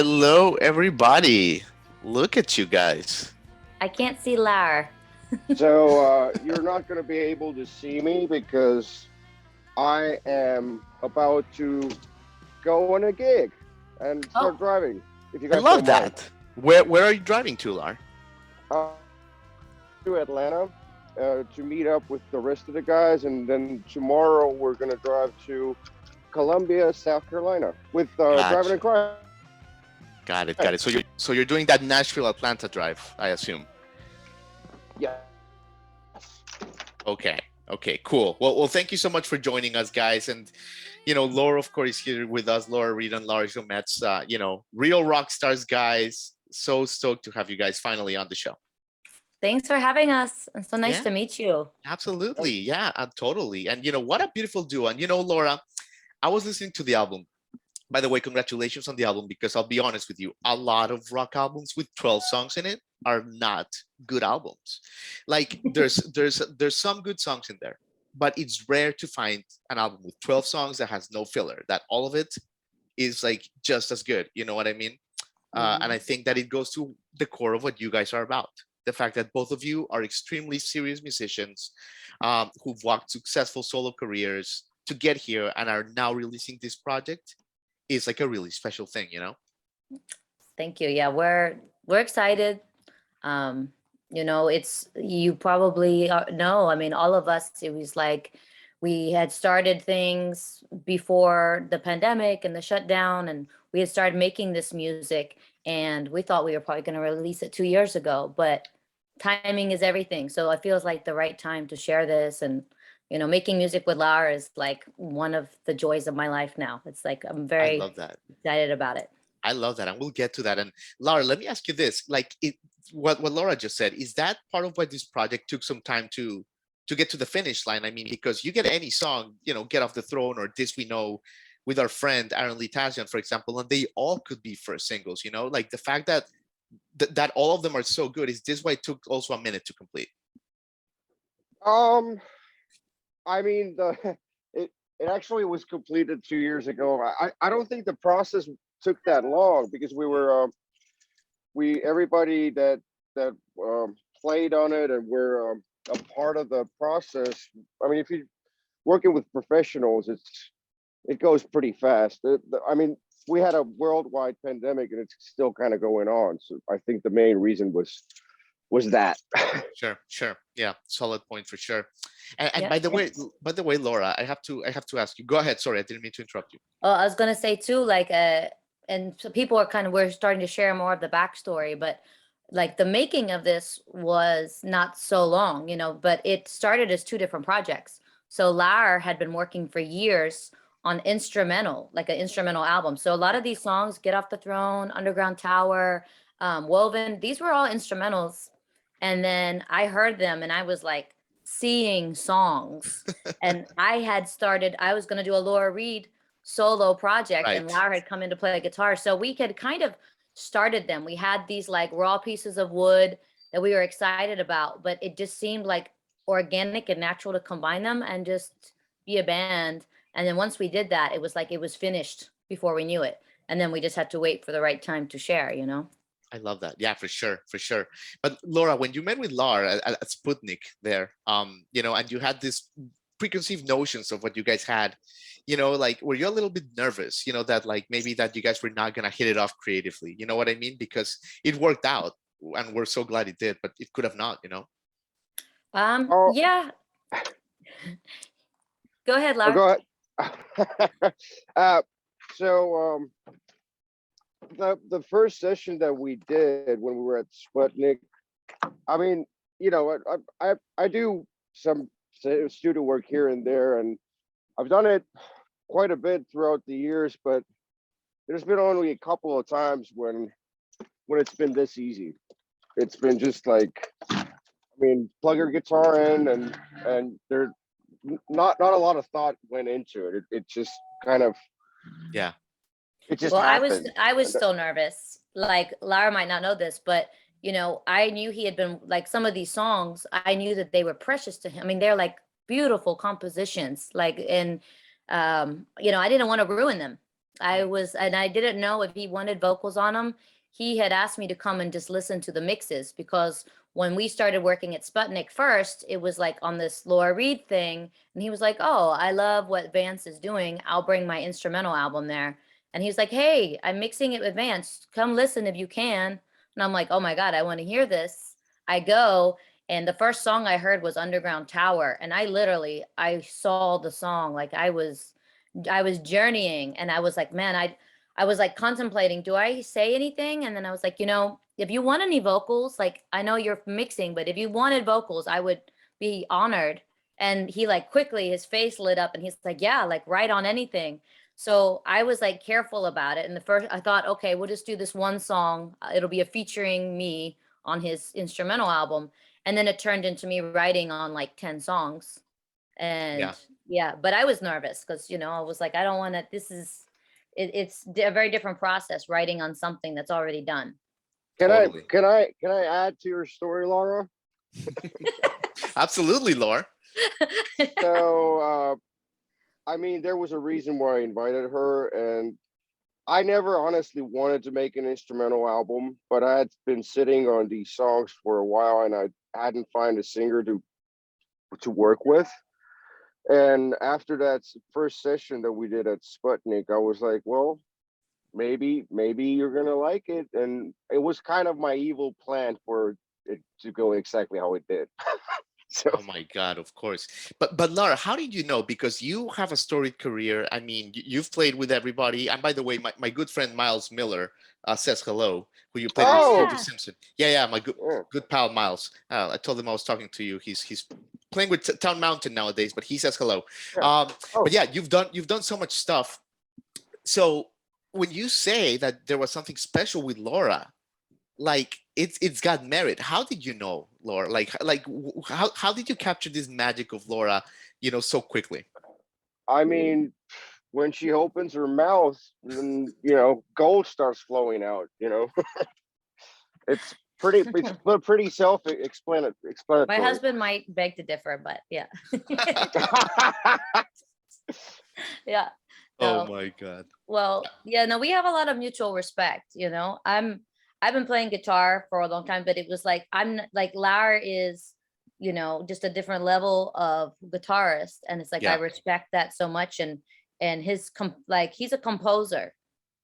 Hello, everybody. Look at you guys. I can't see Laura. So you're not going to be able to see me because I am about to go on a gig and Oh, start driving. If you I guys love don't mind, that. Where are you driving to, Lar? uh, to Atlanta to meet up with the rest of the guys, and then tomorrow we're going to drive to Columbia, South Carolina, with Drivin Gotcha. and Cryin. Got it. So you're doing that Nashville Atlanta drive, I assume. Yes. Okay. Okay, cool. Well, thank you so much for joining us, guys. And Laura, of course, is here with us. Laura Reed and Laura Joamets, real rock stars, guys. So stoked to have you guys finally on the show. thanks for having us. It's so nice Yeah, to meet you. absolutely. Yeah, totally. And what a beautiful duo. And Laura, I was listening to the album. By the way, congratulations on the album, because I'll be honest with you, a lot of rock albums with 12 songs in it are not good albums. Like there's some good songs in there, but it's rare to find an album with 12 songs that has no filler, that all of it is like just as good. You know what I mean? And I Mhm. think that it goes to the core of what you guys are about. The fact that both of you are extremely serious musicians, who've walked successful solo careers to get here and are now releasing this project is like a really special thing. Thank you. Yeah, we're excited. Um, it's you probably know. I mean, all of us. It was like we had started things before the pandemic and the shutdown, and we had started making this music, and we thought we were probably going to release it 2 years ago, but timing is everything. So it feels like the right time to share this, and making music with Laura is like one of the joys of my life now. It's like I'm I very love that. excited about it. I love that, and we'll get to that. And Laura, let me ask you this: like, what Laura just said, is that part of why this project took some time to get to the finish line? I mean, because you get any song, "Get Off the Throne" or "This We Know," with our friend Aaron Lee Tasjan, for example, and they all could be first singles. Like the fact that that all of them are so good. Is this why it took also a minute to complete? Um, I mean, it actually was completed 2 years ago. I don't think the process took that long because we everybody that played on it and we're a part of the process. I mean, if you're working with professionals, it goes pretty fast. I mean, we had a worldwide pandemic and it's still kind of going on. So I think the main reason was that. Sure. Yeah, solid point for sure. And Yeah. by the way, Laura, I have to ask you. Go ahead. Sorry, I didn't mean to interrupt you. Well, I was gonna say too, like, and so people are kind of we're starting to share more of the backstory, but like the making of this was not so long, but it started as two different projects. So Lar had been working for years on instrumental, like an instrumental album. So a lot of these songs, Get Off the Throne, Underground Tower, Woven, these were all instrumentals. And then I heard them and I was like seeing songs. And I was gonna do a Laura Reed solo project, and Right. Laura had come in to play guitar. So we had kind of started them. We had these like raw pieces of wood that we were excited about, but it just seemed like organic and natural to combine them and just be a band. And then once we did that, it was like it was finished before we knew it. And then we just had to wait for the right time to share. I love that. Yeah, for sure, for sure. But Laura, when you met with Laura at Sputnik there, and you had this preconceived notions of what you guys had, like were you a little bit nervous, that like maybe that you guys were not gonna hit it off creatively? You know what I mean? Because it worked out and we're so glad it did, but it could have not. Oh, Yeah. Go ahead, oh, Laura. go ahead. uh, so the first session that we did when we were at Sputnik, I mean, I do some studio work here and there, and I've done it quite a bit throughout the years, but there's been only a couple of times when it's been this easy. It's been just like, I mean, plug your guitar in, and there not a lot of thought went into it. It just kind of Yeah. it just Well, I was happened. I was still nervous. Like Lara might not know this, but I knew he had been like some of these songs, I knew that they were precious to him. I mean, they're like beautiful compositions, like and I didn't want to ruin them. And I didn't know if he wanted vocals on them. He had asked me to come and just listen to the mixes, because when we started working at Sputnik first, it was like on this Laura Reed thing. And he was like, oh, I love what Vance is doing. I'll bring my instrumental album there. And he's like, hey, I'm mixing it with Vance. Come listen if you can. And I'm like, oh my God, I want to hear this. I go, and the first song I heard was Underground Tower. And I saw the song like I was journeying, and I was like, man, I was like contemplating, do I say anything? And then I was like, if you want any vocals, like I know you're mixing, but if you wanted vocals, I would be honored. And he like quickly, his face lit up and he's like, yeah, like write on anything. So I was like careful about it. And the first, I thought, okay, we'll just do this one song. It'll be a featuring me on his instrumental album. And then it turned into me writing on like 10 songs. Yeah, And yeah, but I was nervous because, I was like, I don't want to, it's a very different process writing on something that's already done. totally. Can I add to your story, Laura? Absolutely, Laura. So, I mean, there was a reason why I invited her, and I never honestly wanted to make an instrumental album, but I had been sitting on these songs for a while, and I hadn't found a singer to work with. And after that first session that we did at Sputnik, I was like, well, maybe you're gonna like it. And it was kind of my evil plan for it to go exactly how it did. So Oh my God, of course. But Laura, how did you know? Because you have a storied career. I mean, you've played with everybody. And by the way, my good friend Miles Miller says hello, who you played oh with Simpson. Yeah, my yeah. good pal Miles. I told him I was talking to you. He's playing with Town Mountain nowadays, but he says hello. Yeah. But yeah, you've done so much stuff. So when you say that there was something special with Laura, like it's got merit. How did you know, Laura? How did you capture this magic of Laura, so quickly? I mean, when she opens her mouth, then gold starts flowing out. It's pretty explanatory. My husband might beg to differ, but yeah. Yeah. Oh So, my God. well, yeah, no, we have a lot of mutual respect, I've been playing guitar for a long time, but it was like like Laur is, just a different level of guitarist, and it's like I Yeah. respect that so much, and like he's a composer,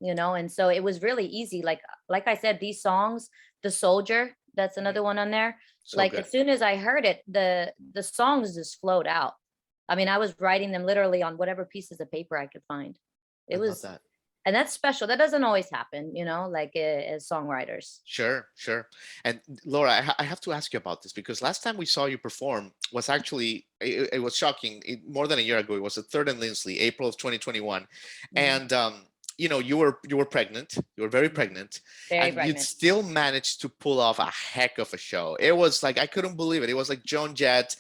and so it was really easy. Like I said, these songs, The Soldier, that's another one on there. So Like good. as soon as I heard it, the songs just flowed out. I mean, I was writing them literally on whatever pieces of paper I could find. I It love was, that. and that's special. That doesn't always happen, like as songwriters. Sure, sure. And Laura, I have to ask you about this because last time we saw you perform was actually it was shocking. More than a year ago, it was at Third and Lindsley, April of 2021, Mhm. and you were pregnant. You were very Mhm. pregnant, Very and you'd pregnant. still managed to pull off a heck of a show. It was like I couldn't believe it. It was like Joan Jett,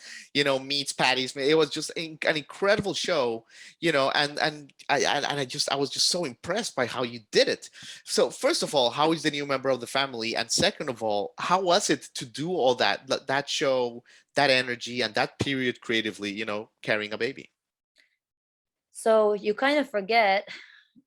meets Patty's. It was just an incredible show, and I was just so impressed by how you did it. So first of all, how is the new member of the family? And second of all, how was it to do all that show, that energy, and that period creatively, carrying a baby? So you kind of forget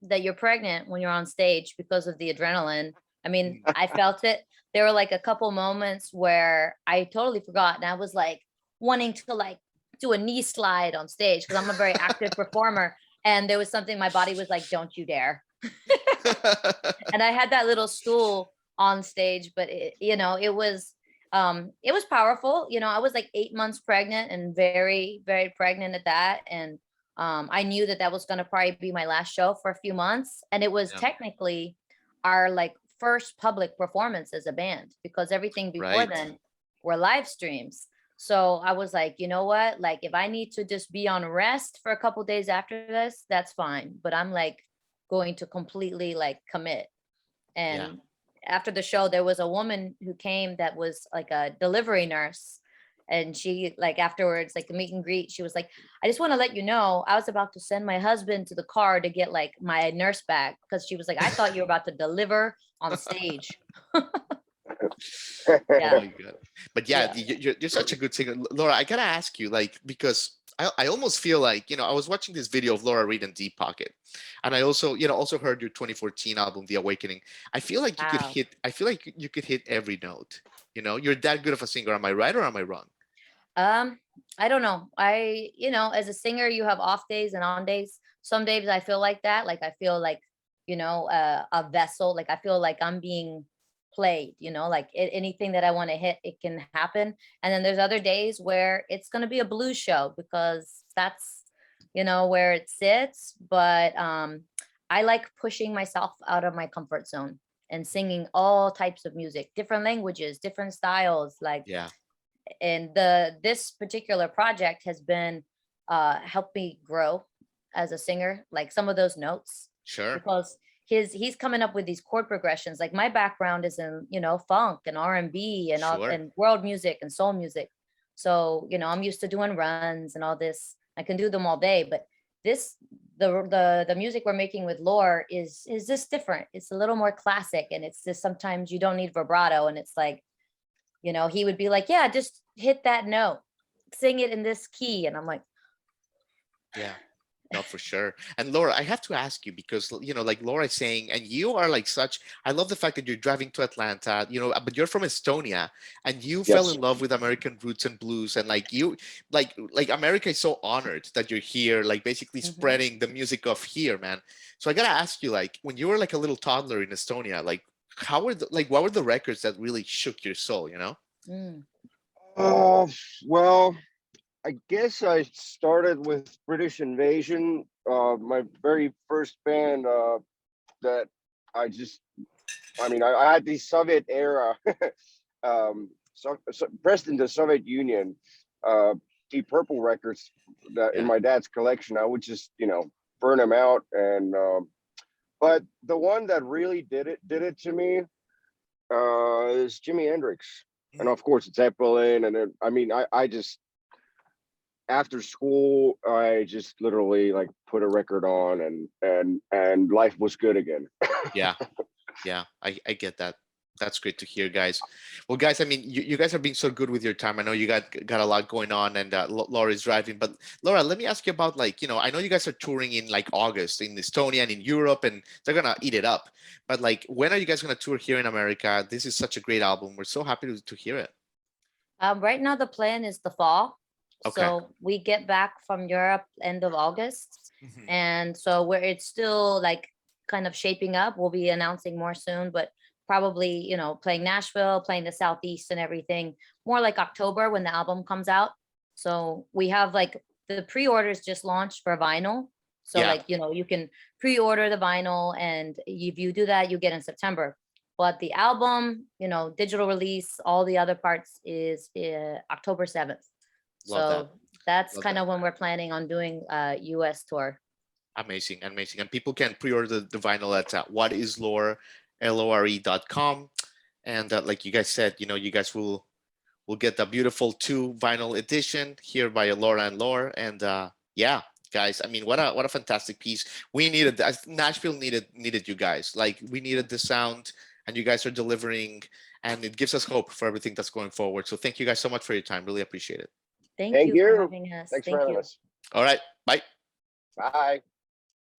that you're pregnant when you're on stage because of the adrenaline. I mean, Mm. I felt it. There were like a couple moments where I totally forgot, and I was like wanting to like do a knee slide on stage because I'm a very active performer. And there was something my body was like, don't you dare. And I had that little stool on stage, but it was powerful. I was like 8 months pregnant and very, very pregnant at that. And I knew that was going to probably be my last show for a few months. And it was Yeah, technically our like first public performance as a band, because everything before right. then were live streams. So I was like, you know what? Like, if I need to just be on rest for a couple days after this, that's fine. But I'm like going to completely like commit. Yeah. And after the show, there was a woman who came that was like a delivery nurse. And she, like, afterwards, like the meet and greet, she was like, I just want to let you know, I was about to send my husband to the car to get like my nurse bag, because she was like, I thought you were about to deliver on stage. Oh Yeah. my God. But yeah, Yeah. you're such a good singer. Laura, I gotta ask you, like, because I almost feel like, I was watching this video of Laura Reid and Deep Pocket, and I also, also heard your 2014 album, The Awakening. I feel like Wow. I feel like you could hit every note. You're that good of a singer. Am I right or am I wrong? Um, I don't know. As a singer, you have off days and on days. Some days I feel like that. Like I feel like, a vessel. Like I feel like I'm being played, like anything that I want to hit, it can happen. And then there's other days where it's going to be a blues show because that's, where it sits. But I like pushing myself out of my comfort zone and singing all types of music, different languages, different styles. Like, Yeah, and this particular project has been helped me grow as a singer, like some of those notes, sure, because he's coming up with these chord progressions. Like my background is in funk and R&B and all sure. and world music and soul music, so I'm used to doing runs and all this. I can do them all day, but this the music we're making with Laur is just different. It's a little more classic, and it's just sometimes you don't need vibrato, and it's like, he would be like, yeah, just hit that note, sing it in this key. And I'm like, Yeah. No, for sure. And Laura, I have to ask you because, like Laura is saying, and you are like such, I love the fact that you're driving to Atlanta, but you're from Estonia and you fell Yes. in love with American roots and blues. And like like America is so honored that you're here, like basically mhm, spreading the music of here, man. So I gotta ask you, like, when you were like a little toddler in Estonia, like, what were the records that really shook your soul? mm, Uh, well, I guess I started with British Invasion. My very first band that I just, I mean, I had the Soviet era, pressed into Soviet Union, Deep Purple records that in Yeah. my dad's collection. I would just, burn them out. And but the one that really did it to me is Jimi Hendrix, and Mm. of course it's Zeppelin. And then, I mean, I just after school, I just literally like put a record on, and life was good again. Yeah. Yeah, I get that. That's great to hear, guys. Well, guys, I mean, you guys are being so good with your time. I know you got a lot going on, and Laura is driving. But Laura, let me ask you about, like, I know you guys are touring in like August in Estonia and in Europe, and they're gonna eat it up. But like, when are you guys gonna tour here in America? This is such a great album. We're so happy to hear it. right now the plan is the fall. Okay. So we get back from Europe end of August, Mhm. and so where it's still like kind of shaping up, we'll be announcing more soon. But probably playing Nashville, playing the Southeast and everything more like October when the album comes out. So we have like the pre-orders just launched for vinyl. So Yeah, like you can pre-order the vinyl, and if you do that, you get in September. But the album, digital release, all the other parts is October 7th. love that. So that's Love kind that. of when we're planning on doing a US tour. Amazing, amazing. And people can pre-order the vinyl at whatislore.com. And like you guys said, you guys will get the beautiful 2 vinyl edition here by Laura and Laur. And yeah, guys, I mean, what a fantastic piece. We needed Nashville needed you guys. Like, we needed the sound, and you guys are delivering, and it gives us hope for everything that's going forward. So thank you guys so much for your time. Really appreciate it. Thank Thank you for you. having us. Thanks for Thank having you. us. All right, bye. Bye.